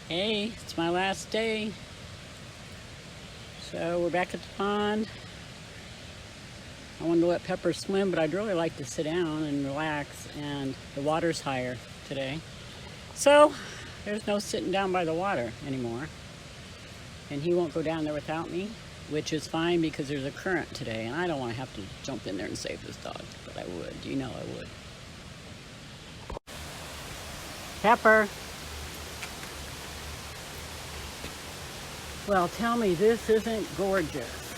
Hey, it's my last day. So we're back at the pond. I wanted to let Pepper swim, but I'd really like to sit down and relax, and the water's higher today. So there's no sitting down by the water anymore. And he won't go down there without me, which is fine because there's a current today, and I don't want to have to jump in there and save this dog, but I would. You know I would. Pepper. Well, tell me this isn't gorgeous.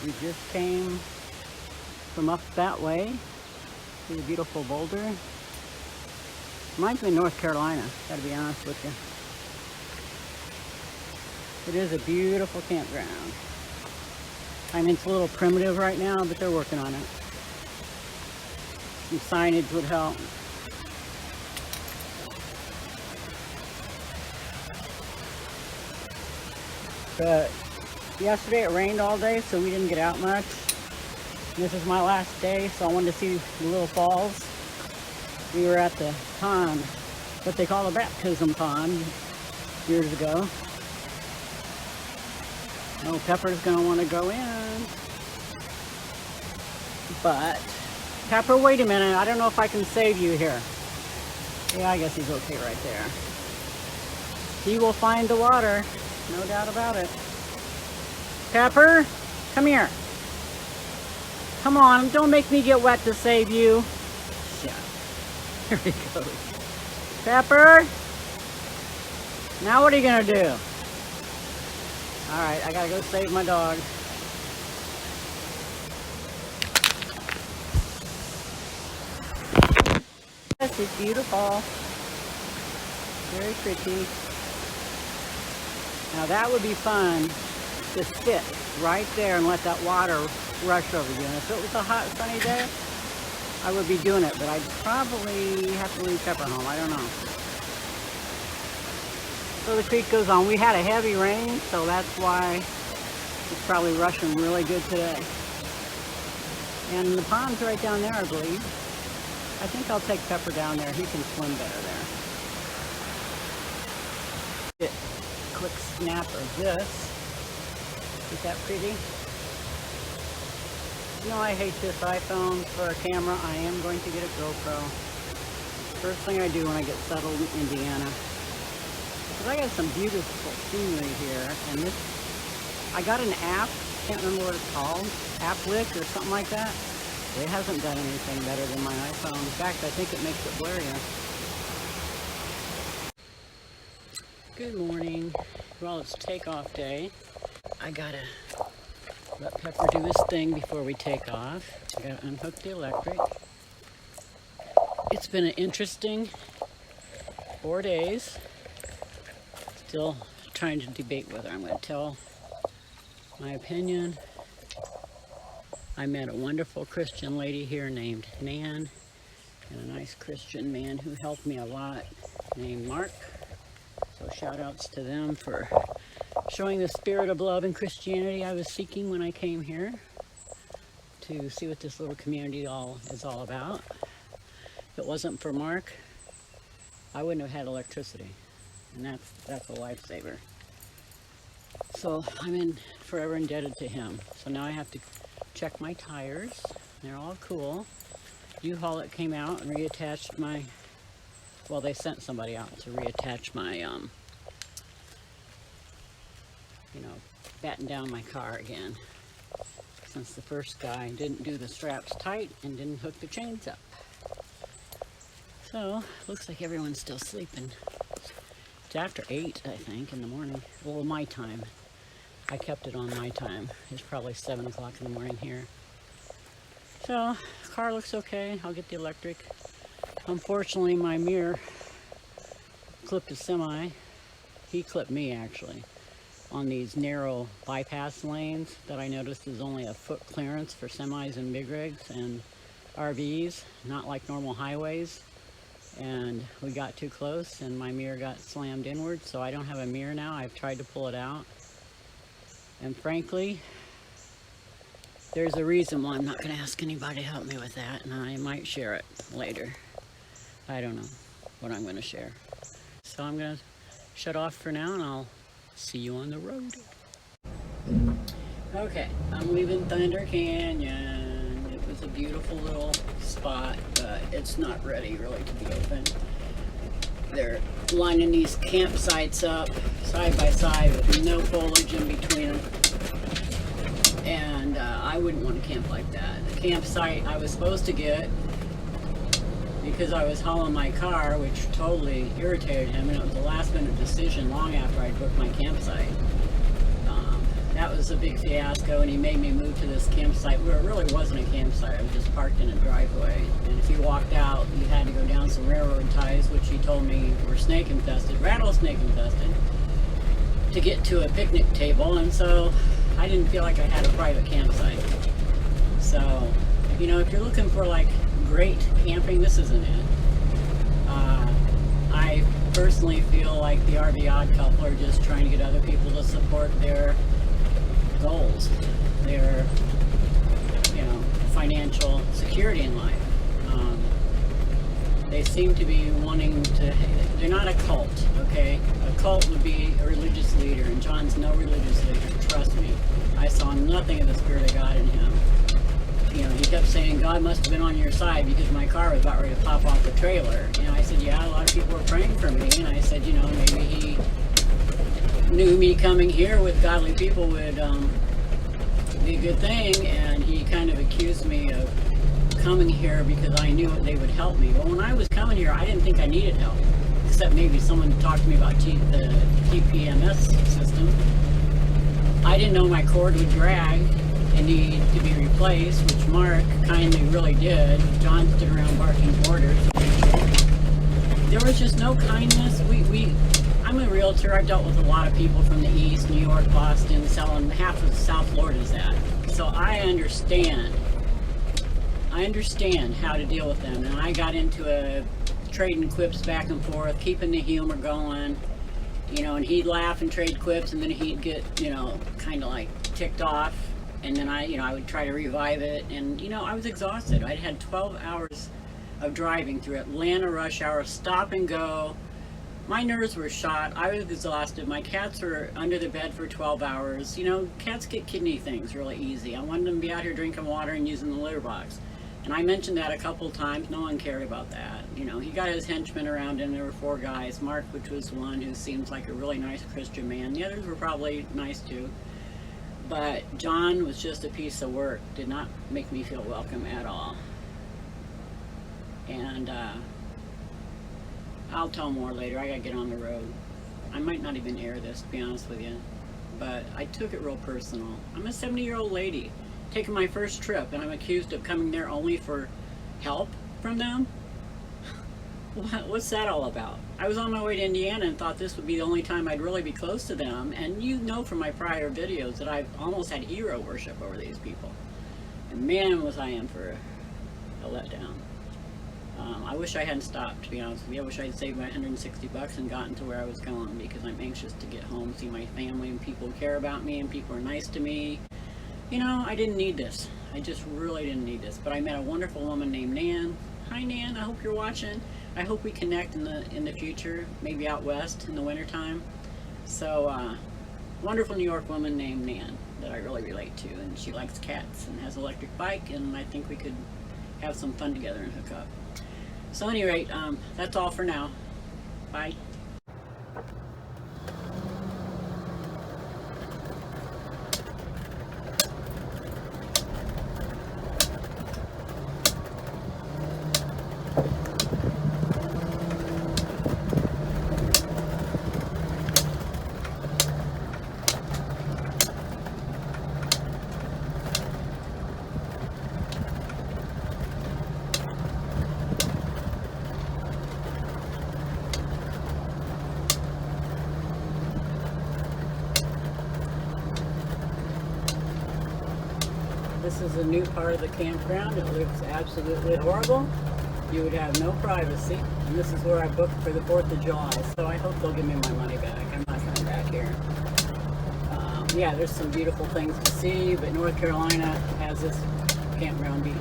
We just came from up that way. See the beautiful boulder? Reminds me of North Carolina, gotta be honest with you. It is a beautiful campground. I mean, it's a little primitive right now, but they're working on it. Some signage would help. But yesterday it rained all day, so we didn't get out much. This is my last day, so I wanted to see the little falls. We were at the pond, what they call a baptism pond, years ago. Oh, Pepper's gonna want to go in. But, Pepper, wait a minute. I don't know if I can save you here. Yeah, I guess he's okay right there. He will find the water. No doubt about it. Pepper, come here. Come on, don't make me get wet to save you. Yeah, here he goes. Pepper, now what are you gonna do? All right, I gotta go save my dog. This is beautiful. Very pretty. Now that would be fun to sit right there and let that water rush over you. And if it was a hot, sunny day, I would be doing it, but I'd probably have to leave Pepper home. I don't know. So the creek goes on. We had a heavy rain, so that's why it's probably rushing really good today. And the pond's right down there, I believe. I think I'll take Pepper down there. He can swim better there. Quick snap of this. Is that pretty? You know, I hate this iPhone for a camera. I am going to get a GoPro. First thing I do when I get settled in Indiana. Because I got some beautiful scenery here. And this, I got an app. Can't remember what it's called. Applet or something like that. It hasn't done anything better than my iPhone. In fact, I think it makes it blurrier. Good morning. Well, it's takeoff day. I gotta let Pepper do his thing before we take off. I gotta unhook the electric. It's been an interesting 4 days. Still trying to debate whether I'm gonna tell my opinion. I met a wonderful Christian lady here named Nan, and a nice Christian man who helped me a lot named Mark. So shout outs to them for showing the spirit of love and Christianity I was seeking when I came here to see what this little community is all about. If it wasn't for Mark, I wouldn't have had electricity, and that's a lifesaver. So I'm forever indebted to him. So now I have to check my tires. They're all cool. U-Haul came out and reattached my, well, they sent somebody out to reattach my, batten down my car again. Since the first guy didn't do the straps tight and didn't hook the chains up. So, looks like everyone's still sleeping. It's after 8, I think, in the morning. Well, my time. I kept it on my time. It's probably 7 o'clock in the morning here. So, car looks okay. I'll get the electric. Unfortunately, my mirror clipped a semi. He clipped me, actually, on these narrow bypass lanes that I noticed is only a foot clearance for semis and big rigs and RVs, not like normal highways. And we got too close and my mirror got slammed inward, so I don't have a mirror now. I've tried to pull it out. And frankly, there's a reason why I'm not going to ask anybody to help me with that, and I might share it later. I don't know. what I'm going to share. So I'm going to shut off for now, and I'll see you on the road. Okay, I'm leaving Thunder Canyon. It was a beautiful little spot, but it's not ready really to be open. They're lining these campsites up side by side with no foliage in between them. And I wouldn't want to camp like that. The campsite I was supposed to get, because I was hauling my car, which totally irritated him, and it was a last minute decision long after I'd booked my campsite. That was a big fiasco, and he made me move to this campsite where it really wasn't a campsite. I was just parked in a driveway, and if you walked out, you had to go down some railroad ties, which he told me were snake infested, rattlesnake infested, to get to a picnic table. And so I didn't feel like I had a private campsite. So, you know, if you're looking for like great camping, this isn't it. I personally feel like the RV Odd Couple are just trying to get other people to support their goals, their, you know, financial security in life. They seem to be wanting to, they're not a cult, okay? A cult would be a religious leader, and John's no religious leader, trust me. I saw nothing of the Spirit of God in him. You know, he kept saying, God must have been on your side because my car was about ready to pop off the trailer. And I said, yeah, a lot of people were praying for me. And I said, you know, maybe he knew me coming here with godly people would be a good thing. And he kind of accused me of coming here because I knew they would help me. Well, when I was coming here, I didn't think I needed help, except maybe someone talked to me about the TPMS system. I didn't know my cord would drag and need to be replaced, which Mark kindly really did. John stood around barking orders. There was just no kindness. I'm a realtor. I've dealt with a lot of people from the East, New York, Boston, selling half of South Florida's that. So I understand how to deal with them. And I got into a trading quips back and forth, keeping the humor going, you know, and he'd laugh and trade quips, and then he'd get, you know, kind of like ticked off. And then I would try to revive it, and you know, I was exhausted. I'd had 12 hours of driving through Atlanta rush hour, stop and go. My nerves were shot. I was exhausted. My cats were under the bed for 12 hours. You know, cats get kidney things really easy. I wanted them to be out here drinking water and using the litter box. And I mentioned that a couple times. No one cared about that. You know, he got his henchmen around, and there were 4 guys. Mark, which was one who seems like a really nice Christian man. The others were probably nice too. But John was just a piece of work, did not make me feel welcome at all. And I'll tell more later. I gotta get on the road. I might not even air this, to be honest with you. But I took it real personal. I'm a 70-year-old lady taking my first trip, and I'm accused of coming there only for help from them? What's that all about? I was on my way to Indiana and thought this would be the only time I'd really be close to them. And you know from my prior videos that I've almost had hero worship over these people. And man, was I in for a letdown. I wish I hadn't stopped, to be honest with you. I wish I had saved my $160 and gotten to where I was going, because I'm anxious to get home, see my family, and people care about me, and people are nice to me. You know, I didn't need this. I just really didn't need this. But I met a wonderful woman named Nan. Hi, Nan. I hope you're watching. I hope we connect in the future, maybe out west in the wintertime. So, wonderful New York woman named Nan that I really relate to, and she likes cats and has an electric bike, and I think we could have some fun together and hook up. So, at any rate, that's all for now. Bye. This is a new part of the campground. It looks absolutely horrible. You would have no privacy. And this is where I booked for the 4th of July. So I hope they'll give me my money back. I'm not coming back here. Yeah, there's some beautiful things to see, but North Carolina has this campground beach.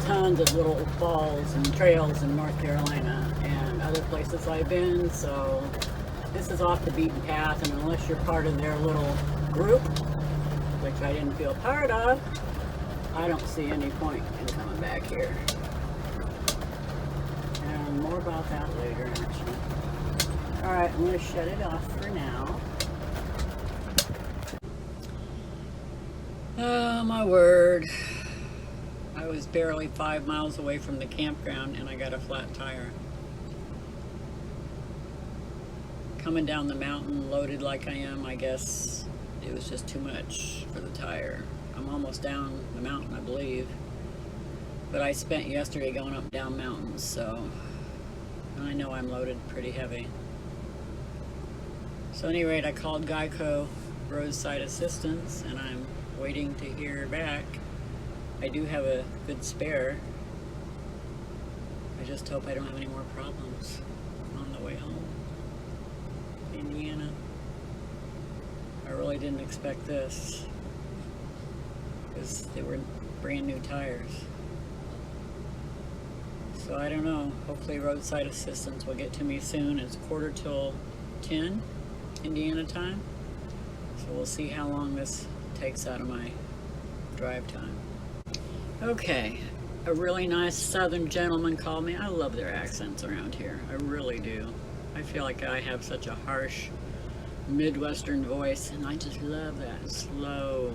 tons of little falls and trails in North Carolina and other places I've been, so this is off the beaten path, and unless you're part of their little group, which I didn't feel part of, I don't see any point in coming back here. And more about that later, actually. Alright, I'm going to shut it off for now. Oh my word. I was barely 5 miles away from the campground and I got a flat tire. Coming down the mountain loaded like I am, I guess it was just too much for the tire. I'm almost down the mountain, I believe. But I spent yesterday going up and down mountains, so I know I'm loaded pretty heavy. So at any rate, I called Geico roadside assistance and I'm waiting to hear back. I do have a good spare. I just hope I don't have any more problems on the way home. Indiana. I really didn't expect this because they were brand new tires. So I don't know. Hopefully roadside assistance will get to me soon. It's 9:45 Indiana time. So we'll see how long this takes out of my drive time. Okay, a really nice southern gentleman called me. I love their accents around here. I really do. I feel like I have such a harsh Midwestern voice, and I just love that slow,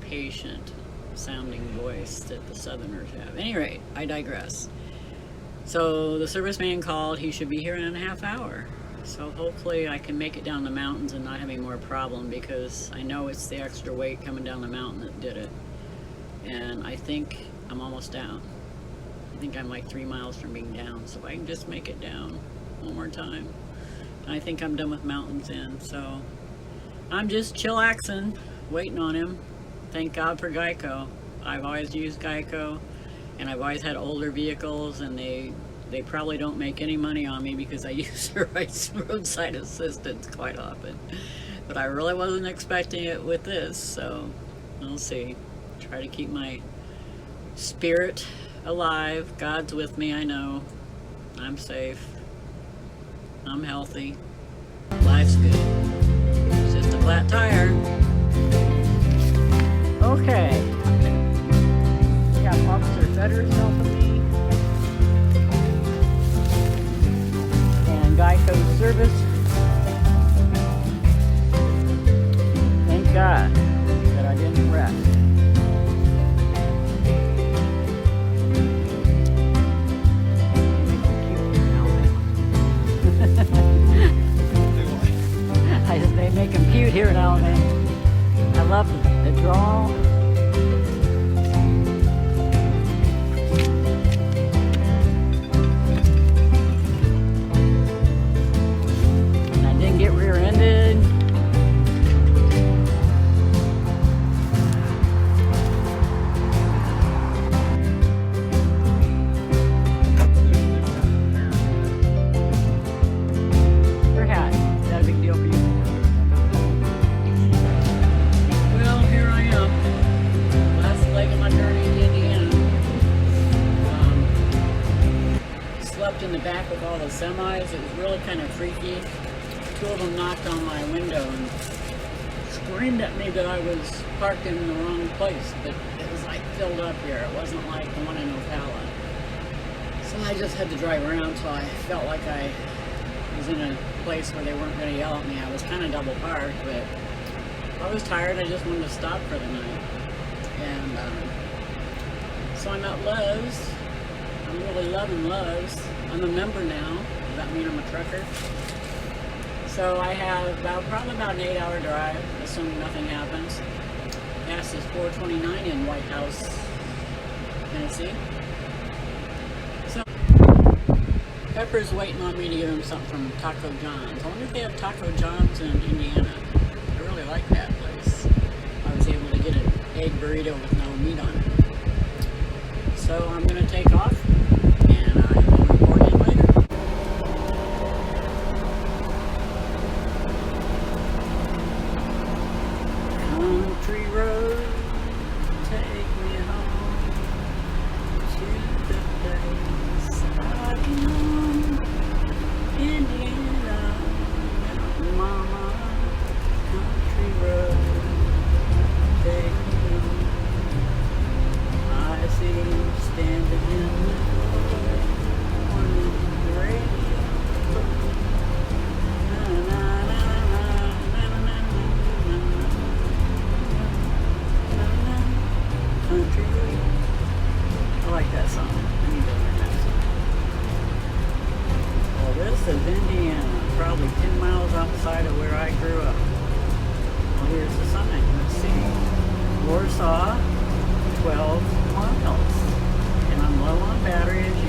patient sounding voice that the Southerners have. At any rate, I digress. So the serviceman called. He should be here in a half hour. So hopefully I can make it down the mountains and not have any more problem, because I know it's the extra weight coming down the mountain that did it. And I think I'm almost down. I think I'm like 3 miles from being down, so if I can just make it down one more time. And I think I'm done with Mountains End, so I'm just chillaxing, waiting on him. Thank God for Geico. I've always used Geico, and I've always had older vehicles, and they probably don't make any money on me because I use the roadside assistance quite often. But I really wasn't expecting it with this, so we'll see. Try to keep my spirit alive. God's with me, I know. I'm safe. I'm healthy. Life's good. It's just a flat tire. Okay. We have Officer Fetters helping me. And Geico service. Thank God that I didn't wreck. They make them cute here in Alabama. I love the draw. And I didn't get rear-ended. In the back with all the semis. It was really kind of freaky. 2 of them knocked on my window and screamed at me that I was parked in the wrong place, but it was like filled up here. It wasn't like the one in Ocala. So I just had to drive around till I felt like I was in a place where they weren't going to yell at me. I was kind of double parked, but I was tired. I just wanted to stop for the night. And so I'm at Lowe's. I'm really loving Lowe's. I'm a member now. Does that mean I'm a trucker? So I have probably about an 8-hour drive, assuming nothing happens. Gas is $4.29 in White House, Tennessee. So Pepper's waiting on me to give him something from Taco John's. I wonder if they have Taco John's in Indiana. I really like that place. I was able to get an egg burrito with no meat on it. So I'm going to take off. Country road, take me home to of Indiana, probably 10 miles outside of where I grew up. Well, here's the sign. Let's see. Warsaw, 12 miles. And I'm low on battery, as you